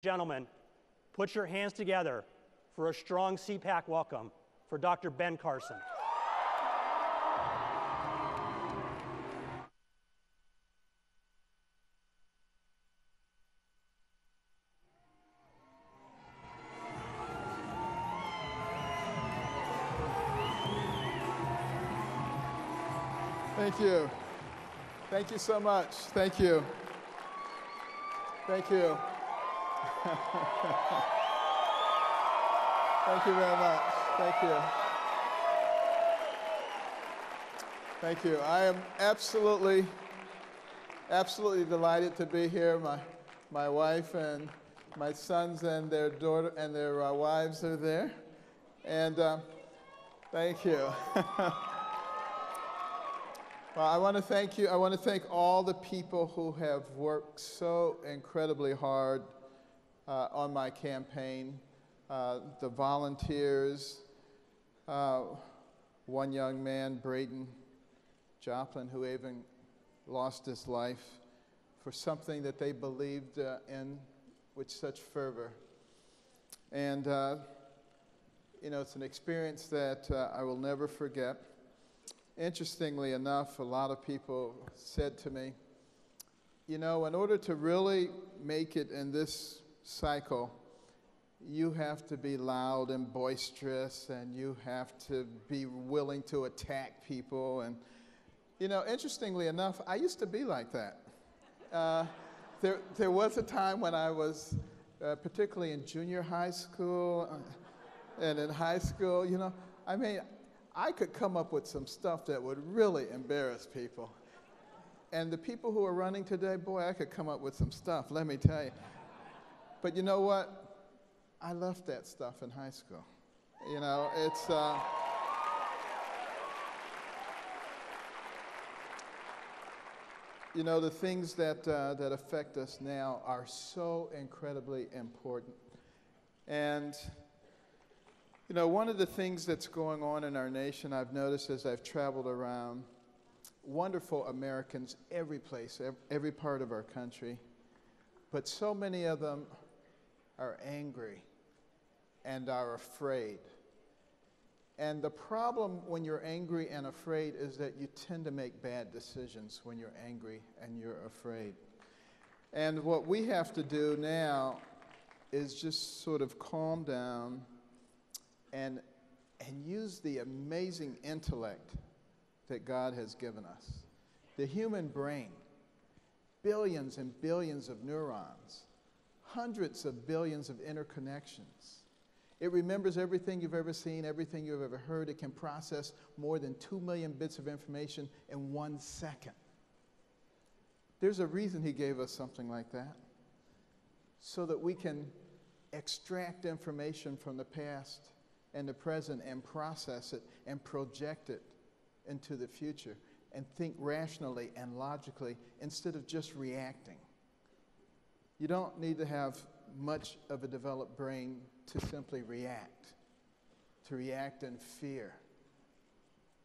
Gentlemen, put your hands together for a strong CPAC welcome for Dr. Ben Carson. Thank you. Thank you so much. Thank you. Thank you. Thank you very much. Thank you. Thank you. I am absolutely delighted to be here. My wife and my sons and their daughter and their wives are there. And thank you. Well, I want to thank you. I want to thank all the people who have worked so incredibly hard on my campaign, the volunteers, one young man, Braden Joplin, who even lost his life for something that they believed in with such fervor. And, you know, it's an experience that I will never forget. Interestingly enough, a lot of people said to me, you know, in order to really make it in this cycle, you have to be loud and boisterous, and you have to be willing to attack people. And, you know, interestingly enough, I used to be like that. There was a time when I was, particularly in junior high school and in high school, you know, I mean, I could come up with some stuff that would really embarrass people. And the people who are running today, boy, I could come up with some stuff, let me tell you. But you know what? I left that stuff in high school. You know, it's, you know, the things that affect us now are so incredibly important. And you know, one of the things that's going on in our nation, I've noticed as I've traveled around, wonderful Americans every place, every part of our country, but so many of them are angry and are afraid. And the problem when you're angry and afraid is that you tend to make bad decisions when you're angry and you're afraid. And what we have to do now is just sort of calm down and use the amazing intellect that God has given us. The human brain, billions and billions of neurons, hundreds of billions of interconnections. It remembers everything you've ever seen, everything you've ever heard. It can process more than 2 million bits of information in 1 second. There's a reason he gave us something like that, so that we can extract information from the past and the present and process it and project it into the future and think rationally and logically instead of just reacting. You don't need to have much of a developed brain to simply react in fear.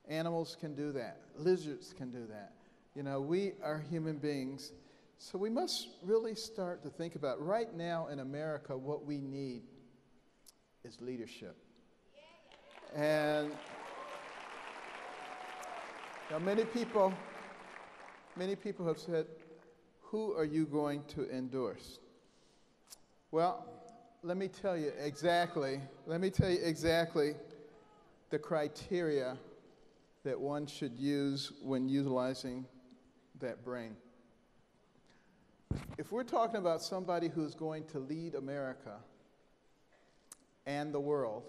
Animals can do that. Lizards can do that. You know, we are human beings, so we must really start to think about, right now in America, what we need is leadership. And now many people have said, who are you going to endorse? Well, let me tell you exactly the criteria that one should use when utilizing that brain. If we're talking about somebody who's going to lead America and the world,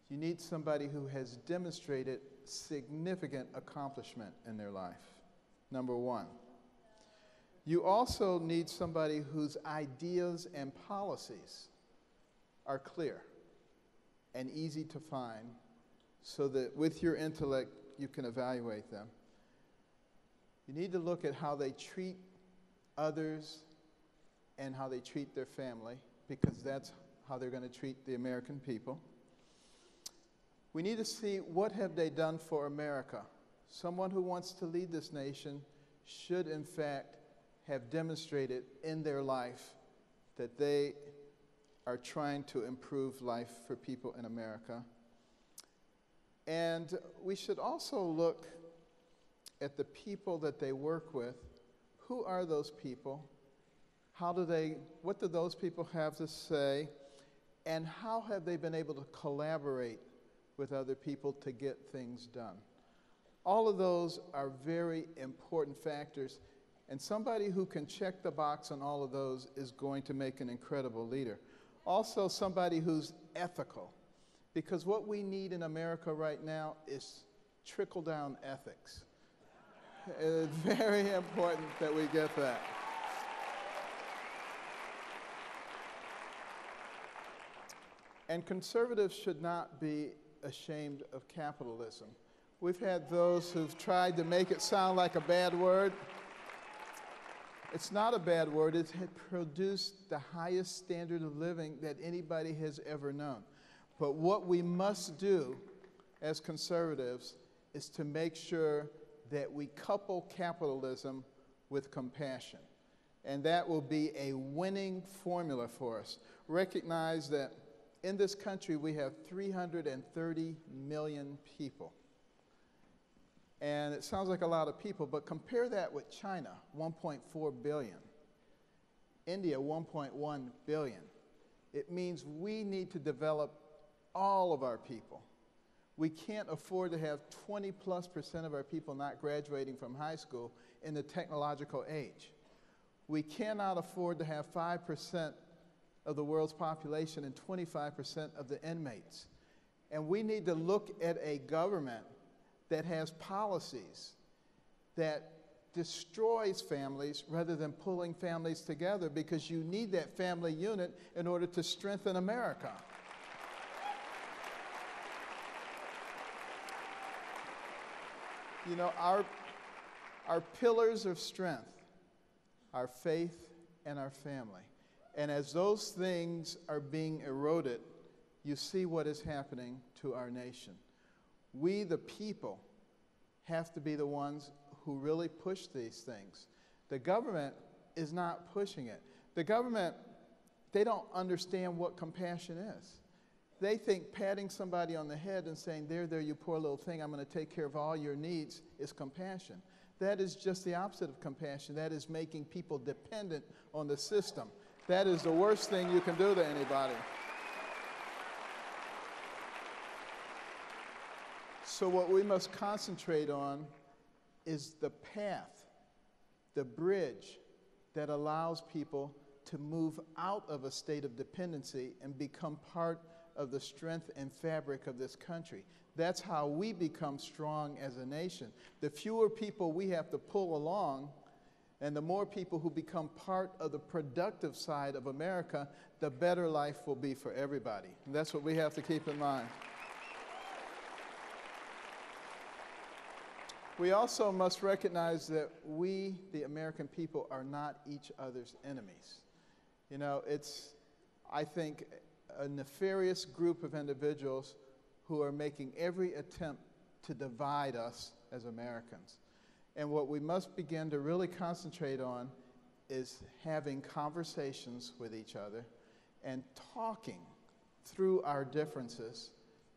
you need somebody who has demonstrated significant accomplishment in their life, number one. You also need somebody whose ideas and policies are clear and easy to find, so that with your intellect you can evaluate them. You need to look at how they treat others and how they treat their family, because that's how they're going to treat the American people. We need to see what have they done for America. Someone who wants to lead this nation should, in fact, have demonstrated in their life that they are trying to improve life for people in America. And we should also look at the people that they work with. Who are those people? What do those people have to say? And how have they been able to collaborate with other people to get things done? All of those are very important factors, and somebody who can check the box on all of those is going to make an incredible leader. Also, somebody who's ethical, because what we need in America right now is trickle-down ethics. It's very important that we get that. And conservatives should not be ashamed of capitalism. We've had those who've tried to make it sound like a bad word. It's not a bad word. It had produced the highest standard of living that anybody has ever known. But what we must do as conservatives is to make sure that we couple capitalism with compassion. And that will be a winning formula for us. Recognize that in this country, we have 330 million people. And it sounds like a lot of people, but compare that with China, 1.4 billion. India, 1.1 billion. It means we need to develop all of our people. We can't afford to have 20+% of our people not graduating from high school in the technological age. We cannot afford to have 5% of the world's population and 25% of the inmates. And we need to look at a government that has policies that destroys families rather than pulling families together, because you need that family unit in order to strengthen America. You know, our pillars of strength, our faith and our family. And as those things are being eroded, you see what is happening to our nation. We, the people, have to be the ones who really push these things. The government is not pushing it. The government, they don't understand what compassion is. They think patting somebody on the head and saying, there, you poor little thing, I'm going to take care of all your needs, is compassion. That is just the opposite of compassion. That is making people dependent on the system. That is the worst thing you can do to anybody. So what we must concentrate on is the path, the bridge that allows people to move out of a state of dependency and become part of the strength and fabric of this country. That's how we become strong as a nation. The fewer people we have to pull along, and the more people who become part of the productive side of America, the better life will be for everybody. And that's what we have to keep in mind. We also must recognize that we, the American people, are not each other's enemies. You know, it's, I think, a nefarious group of individuals who are making every attempt to divide us as Americans. And what we must begin to really concentrate on is having conversations with each other and talking through our differences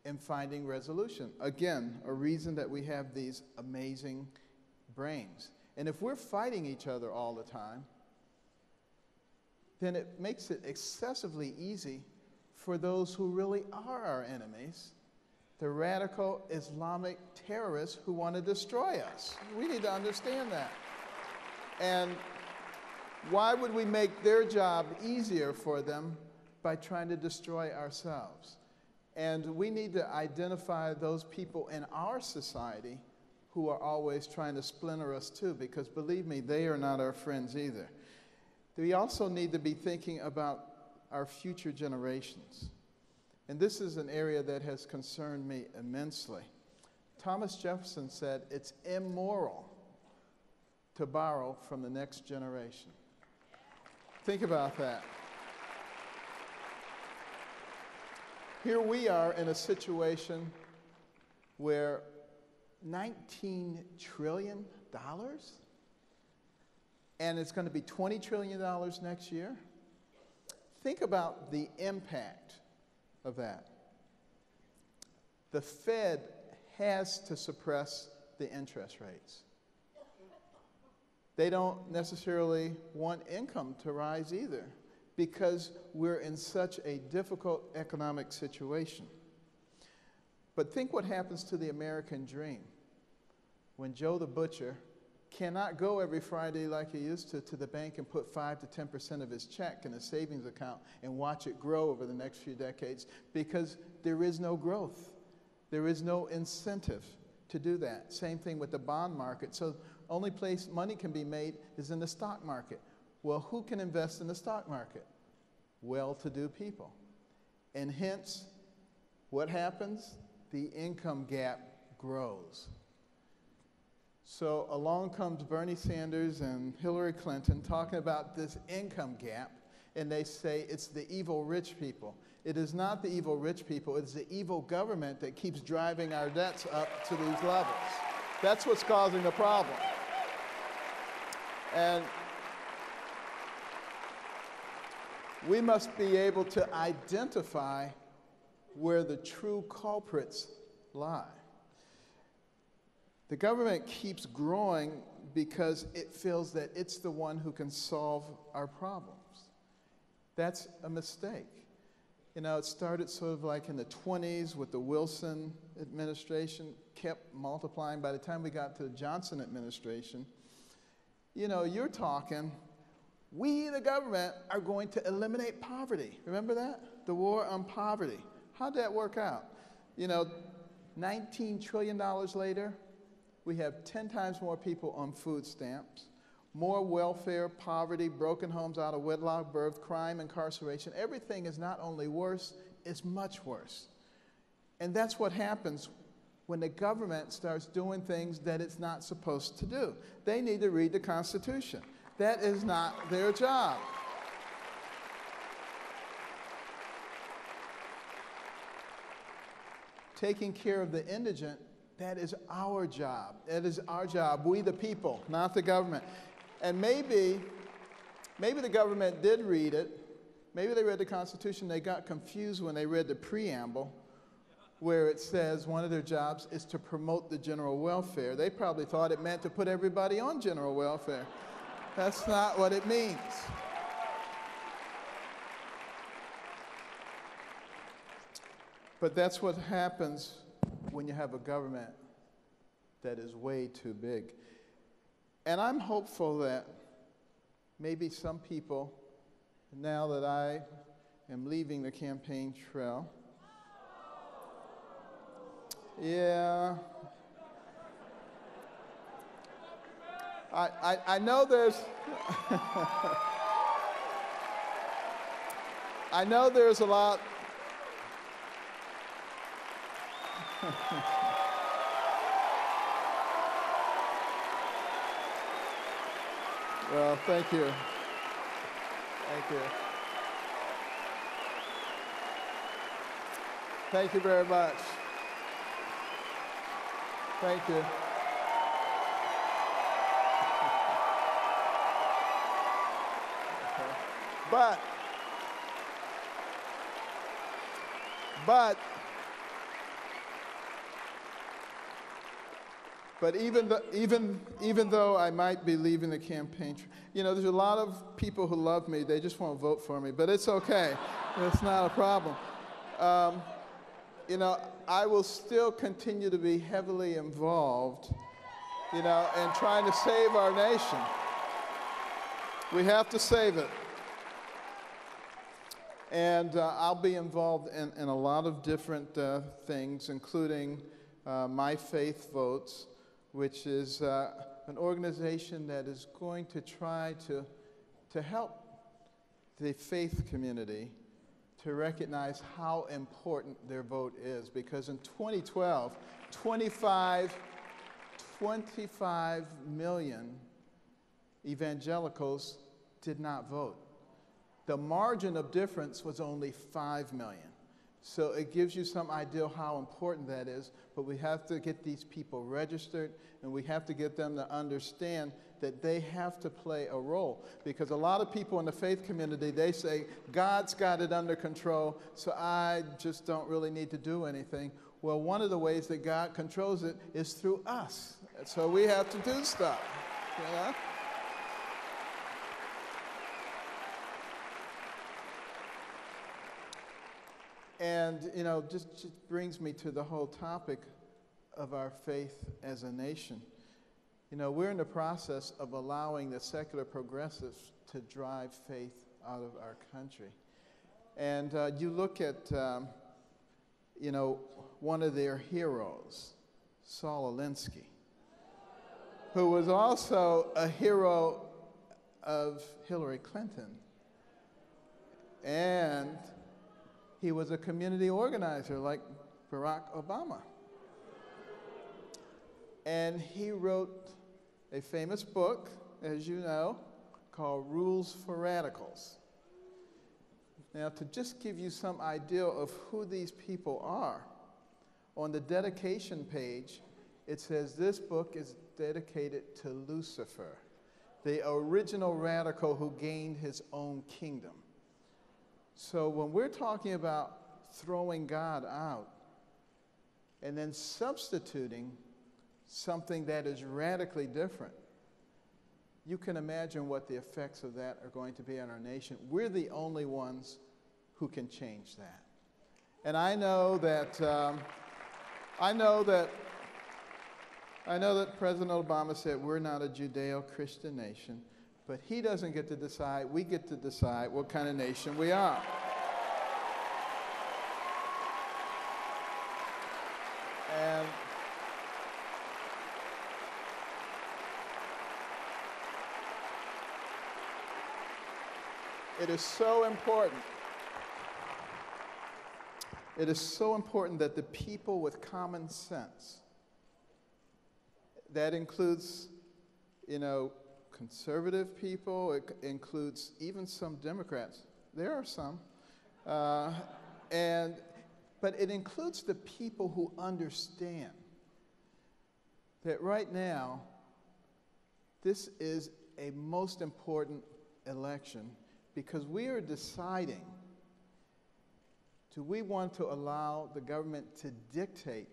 and finding resolution. Again, a reason that we have these amazing brains. And if we're fighting each other all the time, then it makes it excessively easy for those who really are our enemies, the radical Islamic terrorists who want to destroy us. We need to understand that. And why would we make their job easier for them by trying to destroy ourselves? And we need to identify those people in our society who are always trying to splinter us too, because believe me, they are not our friends either. We also need to be thinking about our future generations. And this is an area that has concerned me immensely. Thomas Jefferson said, it's immoral to borrow from the next generation. Think about that. Here we are in a situation where $19 trillion, and it's going to be $20 trillion next year. Think about the impact of that. The Fed has to suppress the interest rates. They don't necessarily want income to rise either because we're in such a difficult economic situation. But think what happens to the American dream when Joe the butcher cannot go every Friday like he used to the bank and put 5 to 10% of his check in a savings account and watch it grow over the next few decades because there is no growth. There is no incentive to do that. Same thing with the bond market. So only place money can be made is in the stock market. Well, who can invest in the stock market? Well-to-do people. And hence, what happens? The income gap grows. So along comes Bernie Sanders and Hillary Clinton talking about this income gap, and they say it's the evil rich people. It is not the evil rich people, it's the evil government that keeps driving our debts up to these levels. That's what's causing the problem. And we must be able to identify where the true culprits lie. The government keeps growing because it feels that it's the one who can solve our problems. That's a mistake. You know, it started sort of like in the 20s with the Wilson administration, kept multiplying. By the time we got to the Johnson administration, you know, you're talking, we, the government, are going to eliminate poverty. Remember that? The war on poverty. How'd that work out? You know, $19 trillion later, we have 10 times more people on food stamps, more welfare, poverty, broken homes out of wedlock, birth, crime, incarceration. Everything is not only worse, it's much worse. And that's what happens when the government starts doing things that it's not supposed to do. They need to read the Constitution. That is not their job. Taking care of the indigent, that is our job. That is our job, we the people, not the government. And maybe the government did read it. Maybe they read the Constitution. They got confused when they read the preamble where it says one of their jobs is to promote the general welfare. They probably thought it meant to put everybody on general welfare. That's not what it means. But that's what happens when you have a government that is way too big. And I'm hopeful that maybe some people, now that I am leaving the campaign trail, yeah, I know there's, I know there's a lot. Well, thank you. Thank you. Thank you very much. Thank you. But even though I might be leaving the campaign, you know, there's a lot of people who love me. They just won't vote for me, but it's okay. It's not a problem. You know, I will still continue to be heavily involved, you know, in trying to save our nation. We have to save it. And I'll be involved in a lot of different things, including My Faith Votes, which is an organization that is going to try to help the faith community to recognize how important their vote is. Because in 2012, 25 million evangelicals did not vote. The margin of difference was only 5 million. So it gives you some idea how important that is, but we have to get these people registered, and we have to get them to understand that they have to play a role. Because a lot of people in the faith community, they say, God's got it under control, so I just don't really need to do anything. Well, one of the ways that God controls it is through us. So we have to do stuff, you know? And, you know, just brings me to the whole topic of our faith as a nation. You know, we're in the process of allowing the secular progressives to drive faith out of our country. And you look at, you know, one of their heroes, Saul Alinsky, who was also a hero of Hillary Clinton. And he was a community organizer like Barack Obama. And he wrote a famous book, as you know, called Rules for Radicals. Now, to just give you some idea of who these people are, on the dedication page, it says this book is dedicated to Lucifer, the original radical who gained his own kingdom. So when we're talking about throwing God out and then substituting something that is radically different, you can imagine what the effects of that are going to be on our nation. We're the only ones who can change that. And I know that President Obama said we're not a Judeo-Christian nation, but he doesn't get to decide. We get to decide what kind of nation we are. And it is so important. It is so important that the people with common sense, that includes, you know, conservative people, it includes even some Democrats. There are some. But it includes the people who understand that right now, this is a most important election because we are deciding, do we want to allow the government to dictate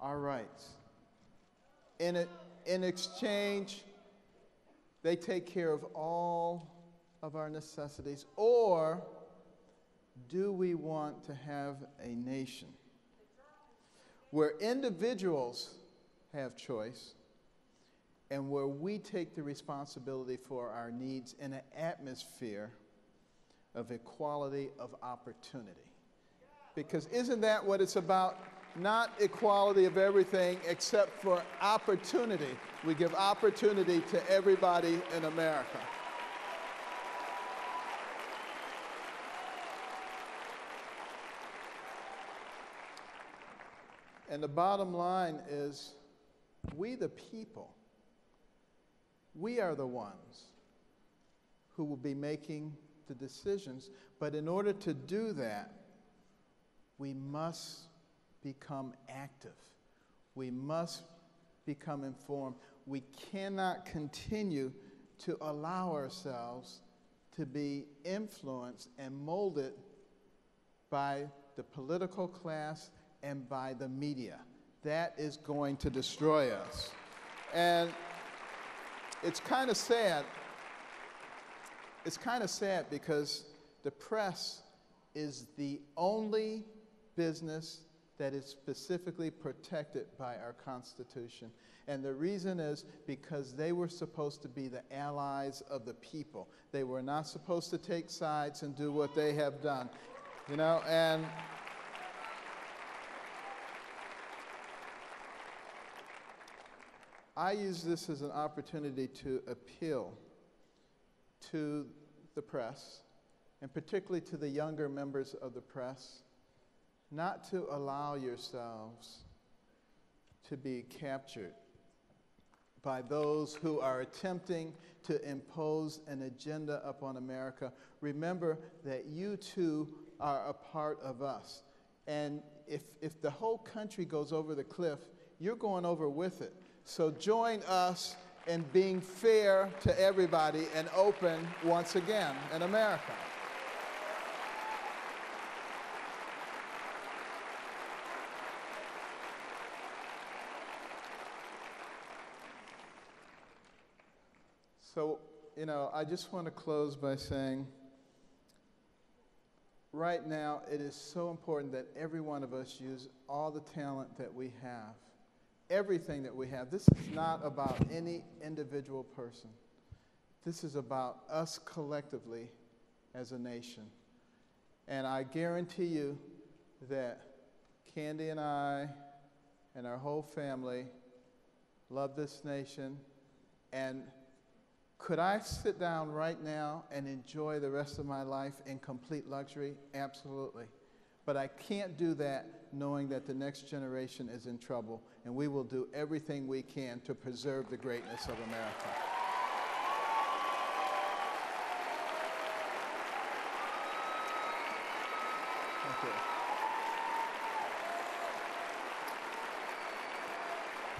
our rights? In exchange, they take care of all of our necessities, or do we want to have a nation where individuals have choice and where we take the responsibility for our needs in an atmosphere of equality of opportunity? Because isn't that what it's about? Not equality of everything except for opportunity. We give opportunity to everybody in America. And the bottom line is, we the people, we are the ones who will be making the decisions. But in order to do that, we must become active. We must become informed. We cannot continue to allow ourselves to be influenced and molded by the political class and by the media. That is going to destroy us. And it's kind of sad. It's kind of sad because the press is the only business that is specifically protected by our Constitution. And the reason is because they were supposed to be the allies of the people. They were not supposed to take sides and do what they have done. You know, and I use this as an opportunity to appeal to the press, and particularly to the younger members of the press, not to allow yourselves to be captured by those who are attempting to impose an agenda upon America. Remember that you too are a part of us. And if the whole country goes over the cliff, you're going over with it. So join us and being fair to everybody and open once again in America. So, you know, I just want to close by saying, right now, it is so important that every one of us use all the talent that we have, everything that we have. This is not about any individual person. This is about us collectively as a nation. And I guarantee you that Candy and I and our whole family love this nation. And could I sit down right now and enjoy the rest of my life in complete luxury? Absolutely. But I can't do that knowing that the next generation is in trouble, and we will do everything we can to preserve the greatness of America.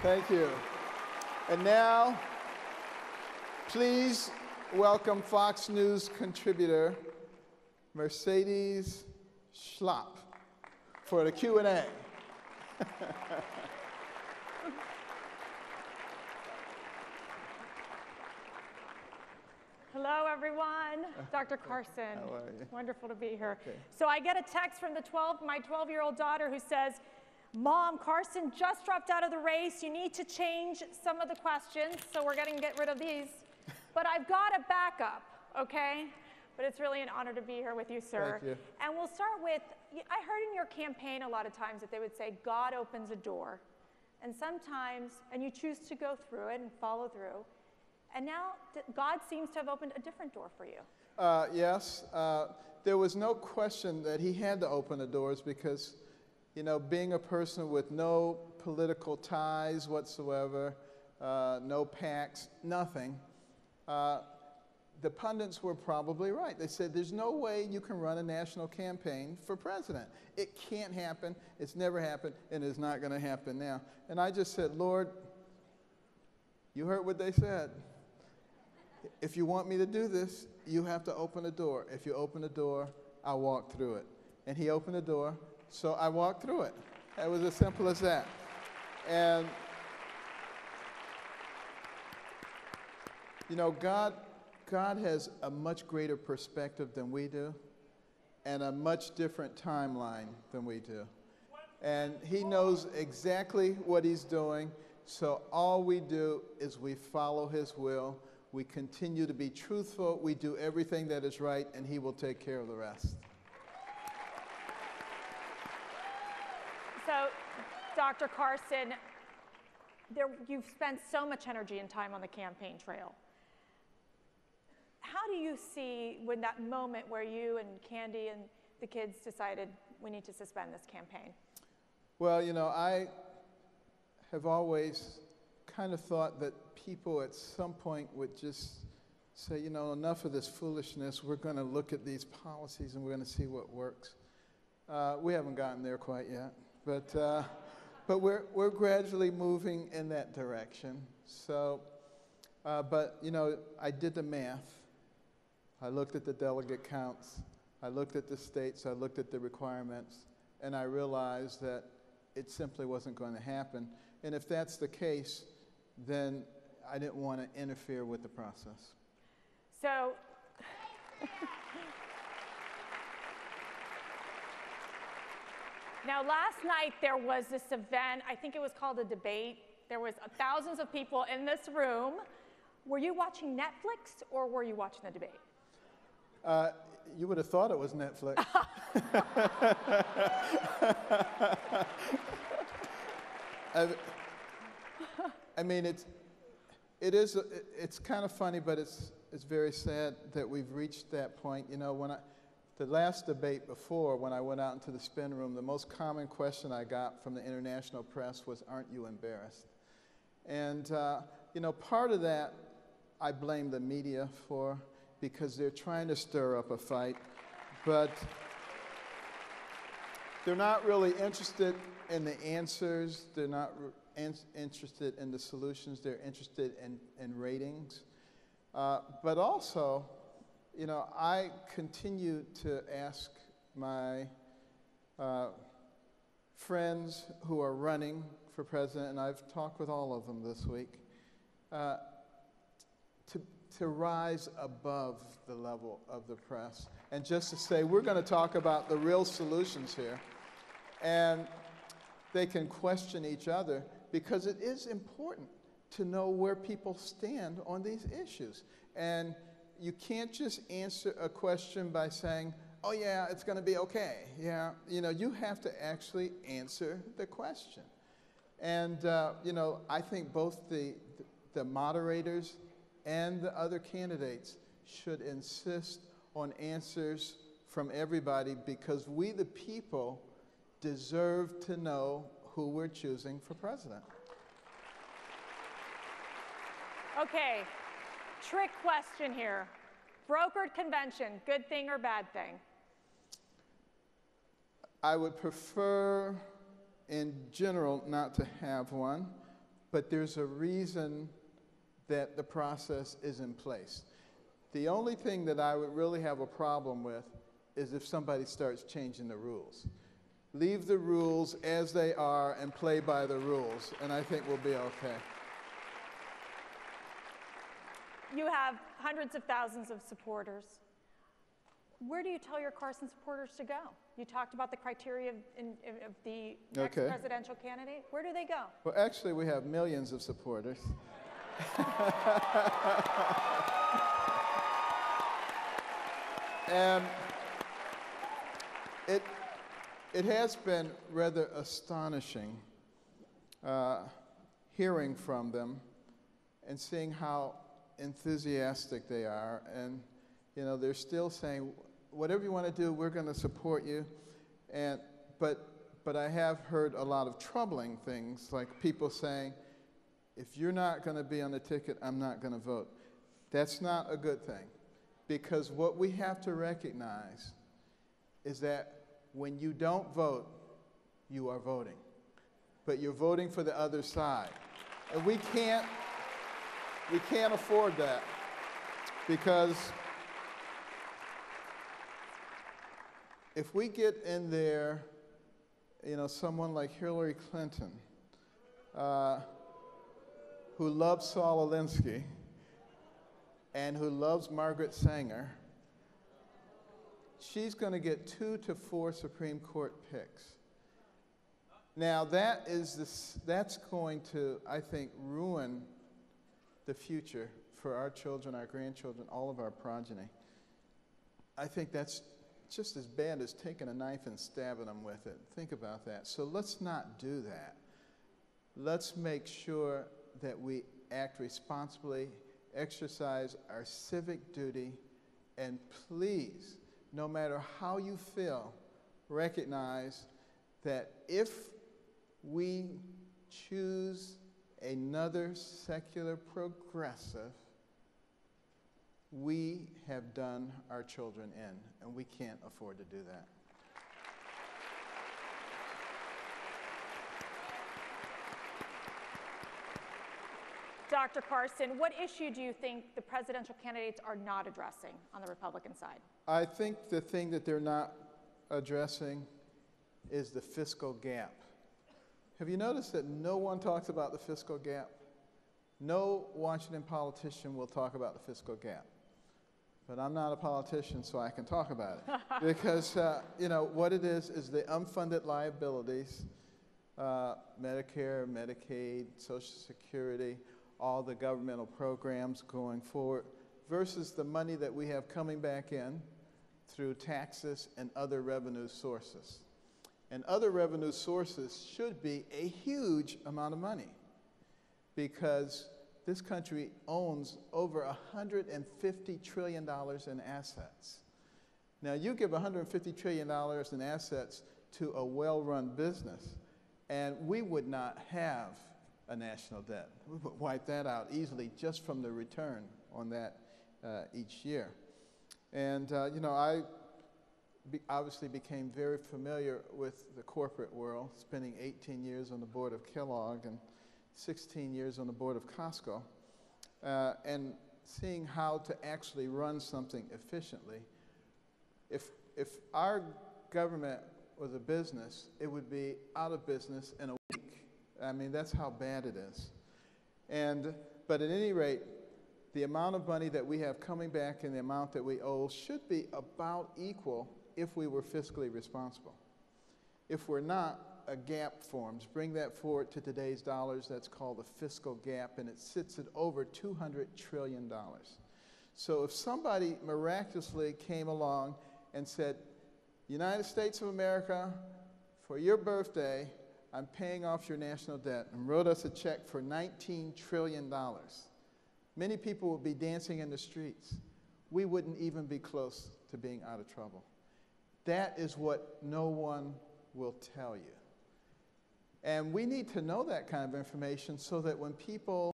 Thank you. Thank you. And now, please welcome Fox News contributor Mercedes Schlapp for the Q&A. Hello, everyone. Dr. Carson. How are you? Wonderful to be here. Okay. So I get a text from my 12-year-old daughter who says, Mom, Carson just dropped out of the race. You need to change some of the questions, so we're going to get rid of these. But I've got a backup, okay? But it's really an honor to be here with you, sir. Thank you. And we'll start with, I heard in your campaign a lot of times that they would say, God opens a door. And sometimes, and you choose to go through it and follow through. And now, God seems to have opened a different door for you. Yes. There was no question that he had to open the doors because, you know, being a person with no political ties whatsoever, no PACs, nothing, the pundits were probably right. They said, there's no way you can run a national campaign for president. It can't happen. It's never happened, and it's not going to happen now. And I just said, Lord, you heard what they said. If you want me to do this, you have to open a door. If you open the door, I'll walk through it. And he opened the door, so I walked through it. It was as simple as that. And, you know, God has a much greater perspective than we do and a much different timeline than we do. And he knows exactly what he's doing, so all we do is we follow his will. We continue to be truthful. We do everything that is right, and he will take care of the rest. So, Dr. Carson, you've spent so much energy and time on the campaign trail. How do you see when that moment where you and Candy and the kids decided we need to suspend this campaign? Well, you know, I have always kind of thought that people at some point would just say, you know, enough of this foolishness. We're going to look at these policies and we're going to see what works. We haven't gotten there quite yet, but we're gradually moving in that direction. So, but you know, I did the math. I looked at the delegate counts. I looked at the states. I looked at the requirements, and I realized that it simply wasn't going to happen. And if that's the case, then I didn't want to interfere with the process. So, now last night there was this event, I think it was called a debate. There was thousands of people in this room. Were you watching Netflix or were you watching the debate? You would have thought it was Netflix. I mean, it's kind of funny, but it's very sad that we've reached that point. You know, the last debate before, when I went out into the spin room, the most common question I got from the international press was, "Aren't you embarrassed?" And you know, part of that I blame the media for, because they're trying to stir up a fight, but they're not really interested in the answers. They're not interested in the solutions. They're interested in ratings. But also, you know, I continue to ask my friends who are running for president, and I've talked with all of them this week, to rise above the level of the press and just to say, we're going to talk about the real solutions here. And they can question each other because it is important to know where people stand on these issues. And you can't just answer a question by saying, oh yeah, it's going to be okay. Yeah, you know, you have to actually answer the question. And, you know, I think both the moderators and the other candidates should insist on answers from everybody because we, the people, deserve to know who we're choosing for president. Okay, trick question here. Brokered convention, good thing or bad thing? I would prefer, in general, not to have one, but there's a reason that the process is in place. The only thing that I would really have a problem with is if somebody starts changing the rules. Leave the rules as they are and play by the rules, and I think we'll be okay. You have hundreds of thousands of supporters. Where do you tell your Carson supporters to go? You talked about the criteria of the next presidential candidate. Where do they go? Well, actually, we have millions of supporters. And it has been rather astonishing hearing from them and seeing how enthusiastic they are. And, you know, they're still saying, whatever you want to do, we're going to support you. And, but I have heard a lot of troubling things, like people saying, if you're not going to be on the ticket, I'm not going to vote. That's not a good thing, because what we have to recognize is that when you don't vote, you are voting. But you're voting for the other side. And we can't afford that, because if we get in there, you know, someone like Hillary Clinton, who loves Saul Alinsky and who loves Margaret Sanger, she's going to get 2 to 4 Supreme Court picks. Now that's going to, I think, ruin the future for our children, our grandchildren, all of our progeny. I think that's just as bad as taking a knife and stabbing them with it. Think about that. So let's not do that. Let's make sure that we act responsibly, exercise our civic duty, and please, no matter how you feel, recognize that if we choose another secular progressive, we have done our children in, and we can't afford to do that. Dr. Carson, what issue do you think the presidential candidates are not addressing on the Republican side? I think the thing that they're not addressing is the fiscal gap. Have you noticed that no one talks about the fiscal gap? No Washington politician will talk about the fiscal gap. But I'm not a politician, so I can talk about it. Because, you know, what it is the unfunded liabilities, Medicare, Medicaid, Social Security, all the governmental programs going forward, versus the money that we have coming back in through taxes and other revenue sources. And other revenue sources should be a huge amount of money, because this country owns over $150 trillion in assets. Now, you give $150 trillion in assets to a well-run business, and we would not have a national debt. We would wipe that out easily just from the return on that each year. And, you know, I obviously became very familiar with the corporate world, spending 18 years on the board of Kellogg, and 16 years on the board of Costco, and seeing how to actually run something efficiently. If our government was a business, it would be out of business in a week. I mean, that's how bad it is. But at any rate, the amount of money that we have coming back and the amount that we owe should be about equal if we were fiscally responsible. If we're not, a gap forms. Bring that forward to today's dollars. That's called a fiscal gap, and it sits at over $200 trillion. So if somebody miraculously came along and said, United States of America, for your birthday, I'm paying off your national debt, and wrote us a check for $19 trillion, many people would be dancing in the streets. We wouldn't even be close to being out of trouble. That is what no one will tell you. And we need to know that kind of information so that when people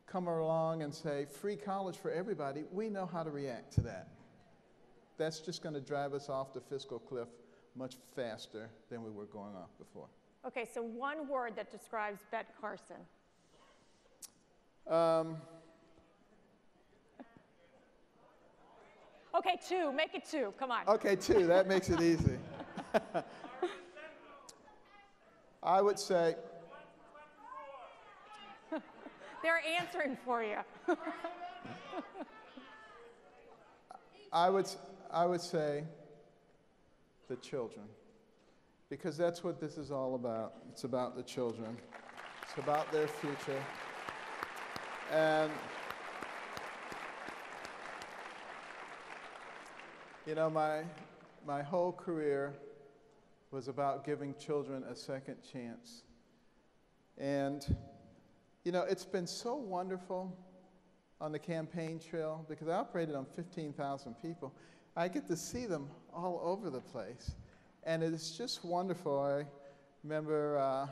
come along and say, free college for everybody, we know how to react to that. That's just going to drive us off the fiscal cliff much faster than we were going off before. Okay, so one word that describes Bet Carson. Okay, two. Make it two. Come on. Okay, two. That makes it easy. I would say... They're answering for you. I would say the children, because that's what this is all about. It's about the children. It's about their future. And, you know, my whole career was about giving children a second chance. And, you know, it's been so wonderful on the campaign trail because I operated on 15,000 people. I get to see them all over the place. And it's just wonderful. I remember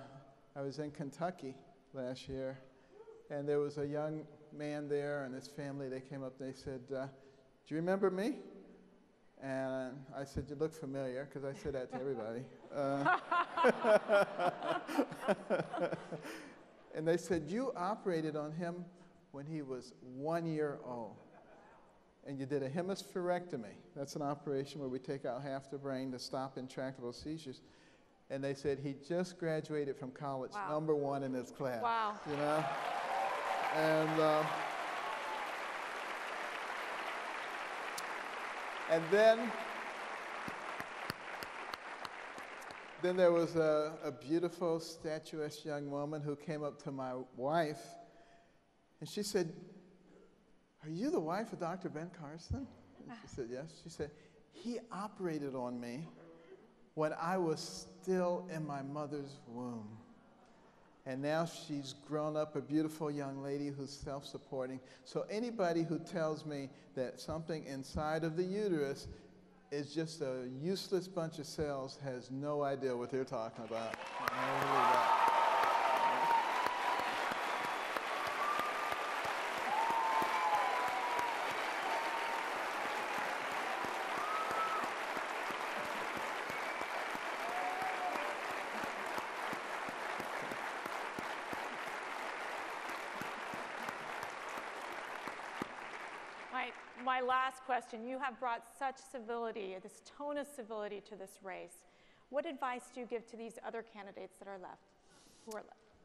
I was in Kentucky last year, and there was a young man there and his family. They came up, they said, do you remember me? And I said, you look familiar, because I say that to everybody. And they said, you operated on him when he was 1 year old. And you did a hemispherectomy. That's an operation where we take out half the brain to stop intractable seizures. And they said he just graduated from college, Wow. #1 in his class. Wow. You know? And then there was a beautiful, statuesque young woman who came up to my wife, and she said, are you the wife of Dr. Ben Carson? And she said, yes. She said, he operated on me when I was still in my mother's womb. And now she's grown up, a beautiful young lady who's self-supporting. So anybody who tells me that something inside of the uterus is just a useless bunch of cells has no idea what they're talking about. My last question, you have brought such civility, this tone of civility to this race. What advice do you give to these other candidates that are left, who are left?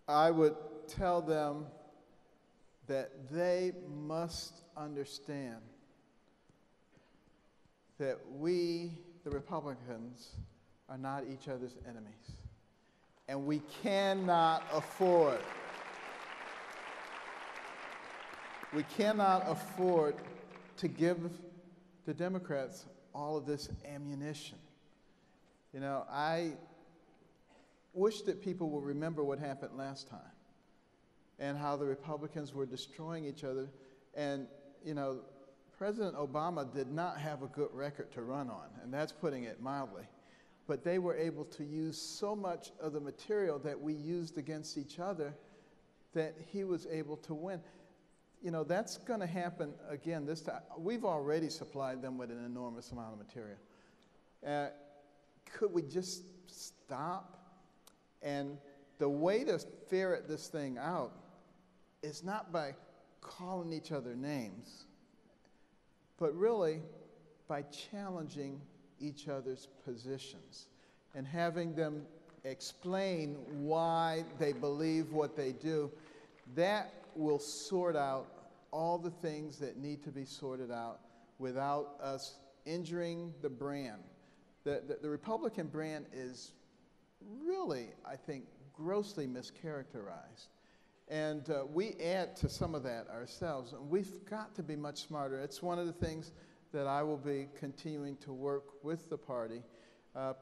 I would tell them that they must understand that we, the Republicans, are not each other's enemies. And we cannot afford to give the Democrats all of this ammunition. You know, I wish that people will remember what happened last time and how the Republicans were destroying each other. And, you know, President Obama did not have a good record to run on, and that's putting it mildly. But they were able to use so much of the material that we used against each other that he was able to win. You know, that's going to happen again this time. We've already supplied them with an enormous amount of material. Could we just stop and the way to ferret this thing out is not by calling each other names, but really by challenging each other's positions and having them explain why they believe what they do. That will sort out all the things that need to be sorted out without us injuring the brand. The Republican brand is really, I think, grossly mischaracterized. And we add to some of that ourselves. And we've got to be much smarter. It's one of the things that I will be continuing to work with the party,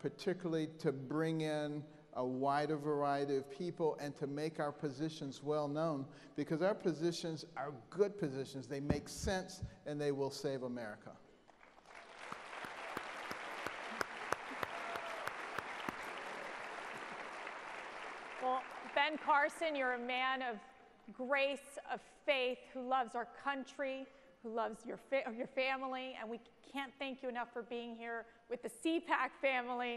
particularly to bring in a wider variety of people and to make our positions well known, because our positions are good positions. They make sense and they will save America. Well, Ben Carson, you're a man of grace, of faith, who loves our country, who loves your family, and we can't thank you enough for being here with the CPAC family.